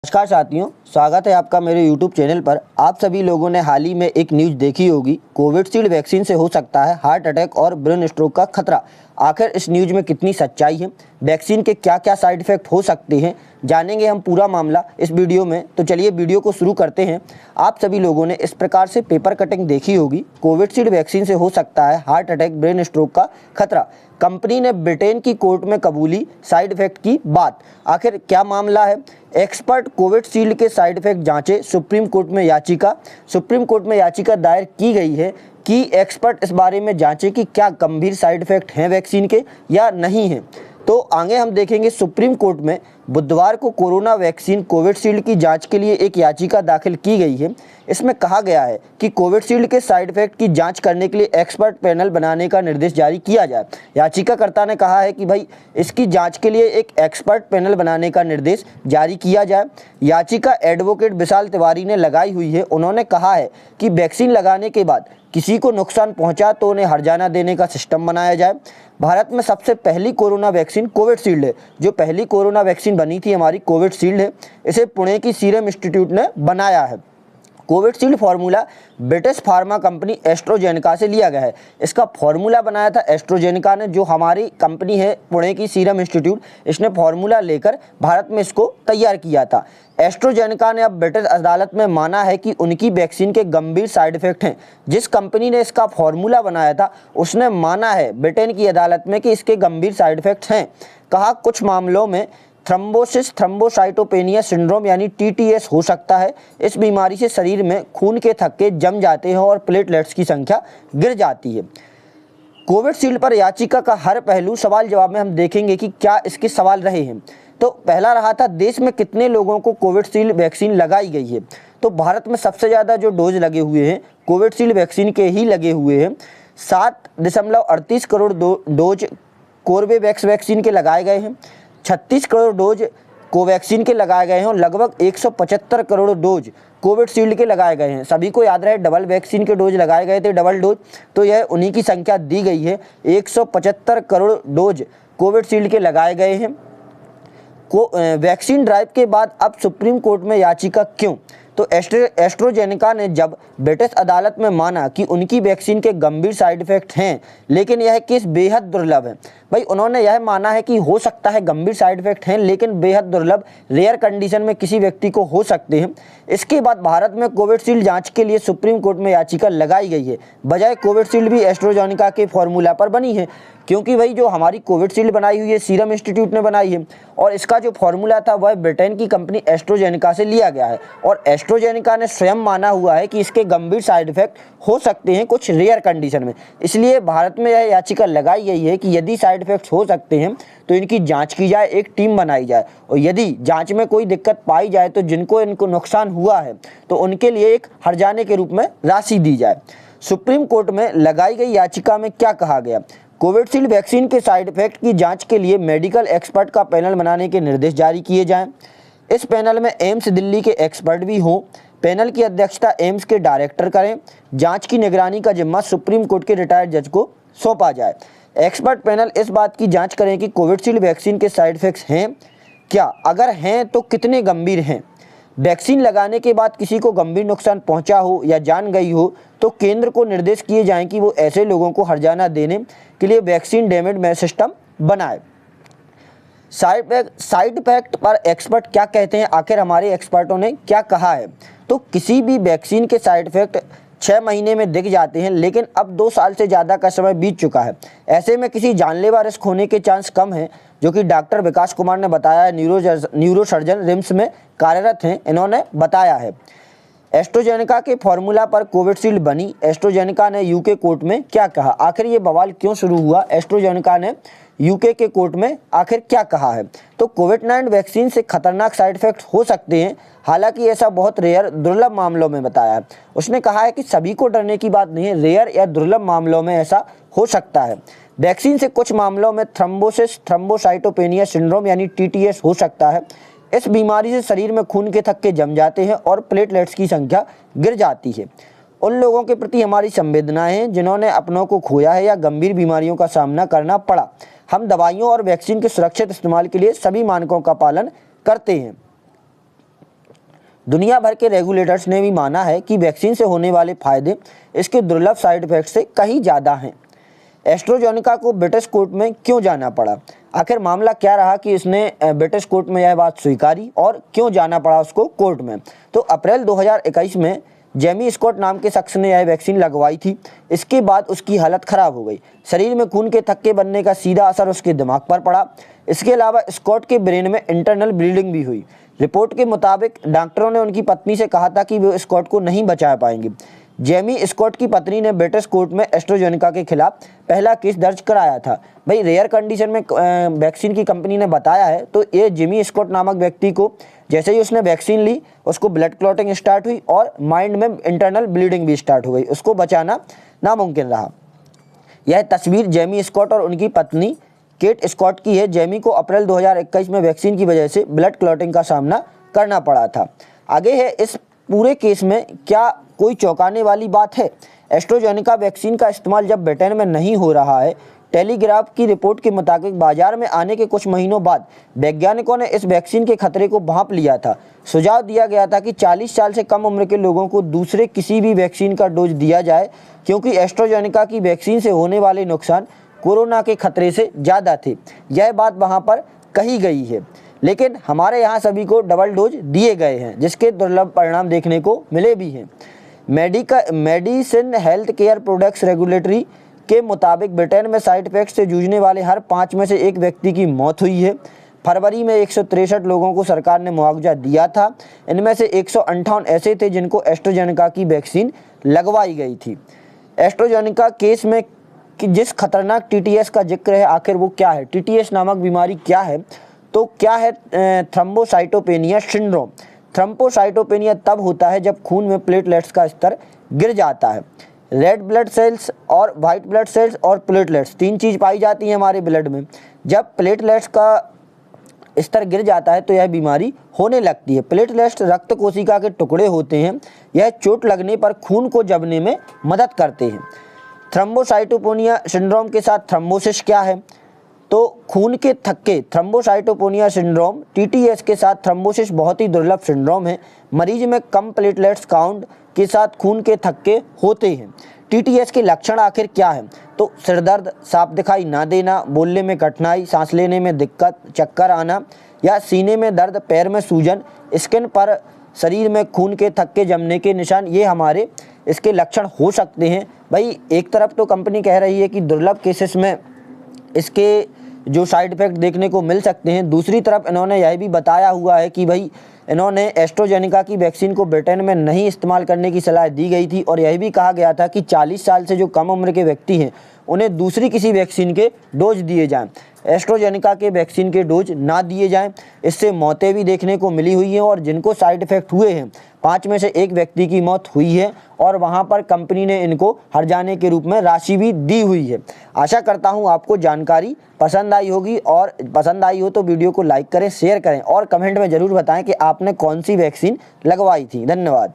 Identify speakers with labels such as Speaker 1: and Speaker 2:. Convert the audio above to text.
Speaker 1: नमस्कार साथियों, स्वागत है आपका मेरे YouTube चैनल पर। आप सभी लोगों ने हाल ही में एक न्यूज़ देखी होगी, कोविशील्ड वैक्सीन से हो सकता है हार्ट अटैक और ब्रेन स्ट्रोक का खतरा। आखिर इस न्यूज़ में कितनी सच्चाई है, वैक्सीन के क्या क्या साइड इफ़ेक्ट हो सकते हैं, जानेंगे हम पूरा मामला इस वीडियो में। तो चलिए वीडियो को शुरू करते हैं। आप सभी लोगों ने इस प्रकार से पेपर कटिंग देखी होगी, कोविशील्ड वैक्सीन से हो सकता है हार्ट अटैक ब्रेन स्ट्रोक का खतरा। कंपनी ने ब्रिटेन की कोर्ट में कबूली साइड इफ़ेक्ट की बात। आखिर क्या मामला है? एक्सपर्ट कोविशील्ड के साइड इफ़ेक्ट जांचे, सुप्रीम कोर्ट में याचिका दायर की गई है कि एक्सपर्ट इस बारे में जांचे कि क्या गंभीर साइड इफ़ेक्ट हैं वैक्सीन के या नहीं हैं। तो आगे हम देखेंगे, सुप्रीम कोर्ट में बुधवार को कोरोना वैक्सीन कोविशील्ड की जांच के लिए एक याचिका दाखिल की गई है। इसमें कहा गया है कि कोविशील्ड के साइड इफ़ेक्ट की जांच करने के लिए एक्सपर्ट पैनल बनाने का निर्देश जारी किया जाए। याचिकाकर्ता ने कहा है कि भाई इसकी जांच के लिए एक एक्सपर्ट पैनल बनाने का निर्देश जारी किया जाए। याचिका एडवोकेट विशाल तिवारी ने लगाई हुई है। उन्होंने कहा है कि वैक्सीन लगाने के बाद किसी को नुकसान पहुंचा तो उन्हें हर्जाना देने का सिस्टम बनाया जाए। भारत में सबसे पहली कोरोना वैक्सीन कोविशील्ड है। जो पहली कोरोना वैक्सीन बनी थी हमारी कोविशील्ड है। इसे पुणे की सीरम इंस्टीट्यूट ने बनाया है। Covishield formula British pharma company AstraZeneca से लिया गया है। इसका फार्मूला बनाया था एस्ट्रोजेनेका ने, जो हमारी कंपनी है पुणे की सीरम इंस्टीट्यूट, इसने फार्मूला लेकर भारत में इसको तैयार किया था। एस्ट्रोजेनेका ने अब ब्रिटिश अदालत में माना है कि उनकी वैक्सीन के गंभीर साइड इफेक्ट हैं। जिस कंपनी ने इसका फार्मूला बनाया था उसने माना है ब्रिटेन की अदालत में कि इसके गंभीर साइड इफेक्ट्स हैं। कहा कुछ मामलों में थ्रोम्बोसिस थ्रोम्बोसाइटोपेनिया सिंड्रोम यानी TTS हो सकता है। इस बीमारी से शरीर में खून के थक्के जम जाते हैं और प्लेटलेट्स की संख्या गिर जाती है। कोविशील्ड पर याचिका का हर पहलू सवाल जवाब में हम देखेंगे कि क्या इसके सवाल रहे हैं। तो पहला रहा था, देश में कितने लोगों को कोविशील्ड वैक्सीन लगाई गई है। तो भारत में सबसे ज़्यादा जो डोज लगे हुए हैं कोविशील्ड वैक्सीन के ही लगे हुए हैं। 7.38 करोड़ डोज कोर्बेवैक्स वैक्सीन के लगाए गए हैं। 36 करोड़ डोज कोवैक्सीन के लगाए गए हैं और लगभग 175 करोड़ डोज कोविशील्ड के लगाए गए हैं। सभी को याद रहे डबल वैक्सीन के डोज लगाए गए थे, डबल डोज, तो यह उन्हीं की संख्या दी गई है। 175 करोड़ डोज कोविशील्ड के लगाए गए हैं। वैक्सीन ड्राइव के बाद अब सुप्रीम कोर्ट में याचिका क्यों? तो एस्ट्रोजेनेका ने जब ब्रिटिश अदालत में माना कि उनकी वैक्सीन के गंभीर साइड इफेक्ट हैं, लेकिन यह केस बेहद दुर्लभ है। भाई उन्होंने यह माना है कि हो सकता है गंभीर साइड इफेक्ट हैं, लेकिन बेहद दुर्लभ, रेयर कंडीशन में किसी व्यक्ति को हो सकते हैं। इसके बाद भारत में कोविशील्ड जांच के लिए सुप्रीम कोर्ट में याचिका लगाई गई है। बजाय कोविशील्ड भी एस्ट्रोजेनेका के फॉर्मूला पर बनी है, क्योंकि भाई जो हमारी कोविशील्ड बनाई हुई है सीरम इंस्टीट्यूट ने बनाई है और इसका जो फॉर्मूला था वह ब्रिटेन की कंपनी एस्ट्रोजेनेका से लिया गया है। और एस्ट्रोजेनेका ने स्वयं माना हुआ है कि इसके गंभीर साइड इफेक्ट हो सकते हैं कुछ रेयर कंडीशन में। इसलिए भारत में यह याचिका लगाई गई है कि यदि साइड इफेक्ट्स हो सकते हैं तो इनकी जांच की जाए, एक टीम बनाई जाए, और यदि जांच में कोई दिक्कत पाई जाए तो जिनको इनको नुकसान हुआ है तो उनके लिए एक हर्जाने के रूप में राशि दी जाए। सुप्रीम कोर्ट में लगाई गई याचिका में क्या कहा गया? कोविशील्ड वैक्सीन के साइड इफेक्ट की जांच के लिए मेडिकल एक्सपर्ट का पैनल बनाने के निर्देश जारी किए जाएं। इस पैनल में एम्स दिल्ली के एक्सपर्ट भी हों। पैनल की अध्यक्षता एम्स के डायरेक्टर करें। जांच की निगरानी का जिम्मा सुप्रीम कोर्ट के रिटायर्ड जज को सौंपा जाए। एक्सपर्ट पैनल इस बात की जांच करें कि कोविशील्ड वैक्सीन के साइड इफेक्ट्स हैं क्या, अगर हैं तो कितने गंभीर हैं। वैक्सीन लगाने के बाद किसी को गंभीर नुकसान पहुंचा हो या जान गई हो तो केंद्र को निर्देश किए जाएं कि वो ऐसे लोगों को हर्जाना देने के लिए वैक्सीन डैमेज सिस्टम बनाए। साइड इफेक्ट पर एक्सपर्ट क्या कहते हैं? आखिर हमारे एक्सपर्टों ने क्या कहा है? तो किसी भी वैक्सीन के साइड इफेक्ट 6 महीने में दिख जाते हैं, लेकिन अब 2 साल से ज़्यादा का समय बीत चुका है। ऐसे में किसी जानलेवा रिस्क होने के चांस कम है, जो कि डॉक्टर विकास कुमार ने बताया है, न्यूरोसर्जन रिम्स में कार्यरत हैं, इन्होंने बताया है। एस्ट्रोजेनेका के फॉर्मूला पर कोविशील्ड बनी। एस्ट्रोजेनेका ने यूके कोर्ट में क्या कहा? आखिर ये बवाल क्यों शुरू हुआ? एस्ट्रोजेनेका ने यूके के कोर्ट में आखिर क्या कहा है? तो कोविड-19 वैक्सीन से खतरनाक साइड इफेक्ट्स हो सकते हैं, हालांकि ऐसा बहुत रेयर दुर्लभ मामलों में बताया है। उसने कहा है कि सभी को डरने की बात नहीं है, रेयर या दुर्लभ मामलों में ऐसा हो सकता है। वैक्सीन से कुछ मामलों में थ्रोम्बोसिस थ्रोम्बोसाइटोपेनिया सिंड्रोम यानी TTS हो सकता है। इस बीमारी से शरीर में खून के थक्के जम जाते हैं और प्लेटलेट्स की संख्या गिर जाती है। उन लोगों के प्रति हमारी संवेदनाएं हैं जिन्होंने अपनों को खोया है या गंभीर बीमारियों का सामना करना पड़ा। हम दवाइयों और वैक्सीन के सुरक्षित इस्तेमाल के लिए सभी मानकों का पालन करते हैं। दुनिया भर के रेगुलेटर्स ने भी माना है कि वैक्सीन से होने वाले फायदे इसके दुर्लभ साइड इफेक्ट से कहीं ज़्यादा हैं। एस्ट्राजेनेका को ब्रिटिश कोर्ट में क्यों जाना पड़ा? आखिर मामला क्या रहा कि इसने ब्रिटिश कोर्ट में यह बात स्वीकारी और क्यों जाना पड़ा उसको कोर्ट में? तो अप्रैल 2021 में जेमी स्कॉट नाम के शख्स ने यह वैक्सीन लगवाई थी। इसके बाद उसकी हालत ख़राब हो गई। शरीर में खून के थक्के बनने का सीधा असर उसके दिमाग पर पड़ा। इसके अलावा स्कॉट के ब्रेन में इंटरनल ब्लीडिंग भी हुई। रिपोर्ट के मुताबिक डॉक्टरों ने उनकी पत्नी से कहा था कि वे स्कॉट को नहीं बचा पाएंगे। जेमी स्कॉट की पत्नी ने ब्रिटिश कोर्ट में एस्ट्राजेनेका के खिलाफ पहला केस दर्ज कराया था। भाई रेयर कंडीशन में वैक्सीन की कंपनी ने बताया है। तो ये जेमी स्कॉट नामक व्यक्ति को जैसे ही उसने वैक्सीन ली उसको ब्लड क्लॉटिंग स्टार्ट हुई और माइंड में इंटरनल ब्लीडिंग भी स्टार्ट हो गई। उसको बचाना नामुमकिन रहा। यह तस्वीर जेमी स्कॉट और उनकी पत्नी केट स्कॉट की है। जेमी को अप्रैल 2021 में वैक्सीन की वजह से ब्लड क्लॉटिंग का सामना करना पड़ा था। आगे है इस पूरे केस में क्या कोई चौंकाने वाली बात है? एस्ट्राजेनेका वैक्सीन का इस्तेमाल जब ब्रिटेन में नहीं हो रहा है। टेलीग्राफ की रिपोर्ट के मुताबिक बाजार में आने के कुछ महीनों बाद वैज्ञानिकों ने इस वैक्सीन के खतरे को भांप लिया था। सुझाव दिया गया था कि 40 साल से कम उम्र के लोगों को दूसरे किसी भी वैक्सीन का डोज दिया जाए, क्योंकि एस्ट्राजेनेका की वैक्सीन से होने वाले नुकसान कोरोना के खतरे से ज़्यादा थे। यह बात वहाँ पर कही गई है, लेकिन हमारे यहाँ सभी को डबल डोज दिए गए हैं, जिसके दुर्लभ परिणाम देखने को मिले भी हैं। Medicine health care products regulatory के मुताबिक ब्रिटेन में साइड इफेक्ट से जूझने वाले हर 5 में से 1 व्यक्ति की मौत हुई है। फरवरी में 163 लोगों को सरकार ने मुआवजा दिया था। इनमें से 158 ऐसे थे जिनको एस्ट्राजेनेका की वैक्सीन लगवाई गई थी। एस्ट्राजेनेका केस में कि जिस खतरनाक टीटीएस का जिक्र है, आखिर वो क्या है? टीटीएस नामक बीमारी क्या है? तो क्या है थ्रोम्बोसाइटोपेनिया सिंड्रोम। थ्रोम्बोसाइटोपेनिया तब होता है जब खून में प्लेटलेट्स का स्तर गिर जाता है। रेड ब्लड सेल्स और वाइट ब्लड सेल्स और प्लेटलेट्स 3 चीज़ पाई जाती हैं हमारे ब्लड में। जब प्लेटलेट्स का स्तर गिर जाता है तो यह बीमारी होने लगती है। प्लेटलेट्स रक्त कोशिका के टुकड़े होते हैं। यह चोट लगने पर खून को जमने में मदद करते हैं। थ्रोम्बोसाइटोपेनिया सिंड्रोम के साथ थ्रोम्बोसिस क्या है? तो खून के थक्के थ्रोम्बोसाइटोपेनिया सिंड्रोम टीटीएस के साथ थ्रोम्बोसिस बहुत ही दुर्लभ सिंड्रोम है। मरीज में कम प्लेटलेट्स काउंट के साथ खून के थक्के होते हैं। टीटीएस के लक्षण आखिर क्या है? तो सिरदर्द, साफ दिखाई ना देना, बोलने में कठिनाई, सांस लेने में दिक्कत, चक्कर आना या सीने में दर्द, पैर में सूजन, स्किन पर शरीर में खून के थक्के जमने के निशान, ये हमारे इसके लक्षण हो सकते हैं। भाई एक तरफ तो कंपनी कह रही है कि दुर्लभ केसेस में इसके जो साइड इफ़ेक्ट देखने को मिल सकते हैं, दूसरी तरफ इन्होंने यह भी बताया हुआ है कि भाई इन्होंने एस्ट्राजेनेका की वैक्सीन को ब्रिटेन में नहीं इस्तेमाल करने की सलाह दी गई थी और यह भी कहा गया था कि 40 साल से जो कम उम्र के व्यक्ति हैं उन्हें दूसरी किसी वैक्सीन के डोज दिए जाएं, एस्ट्राजेनेका के वैक्सीन के डोज ना दिए जाएं। इससे मौतें भी देखने को मिली हुई हैं और जिनको साइड इफ़ेक्ट हुए हैं 5 में से 1 व्यक्ति की मौत हुई है और वहां पर कंपनी ने इनको हर्जाने के रूप में राशि भी दी हुई है। आशा करता हूं आपको जानकारी पसंद आई होगी और पसंद आई हो तो वीडियो को लाइक करें, शेयर करें और कमेंट में ज़रूर बताएं कि आपने कौन सी वैक्सीन लगवाई थी। धन्यवाद।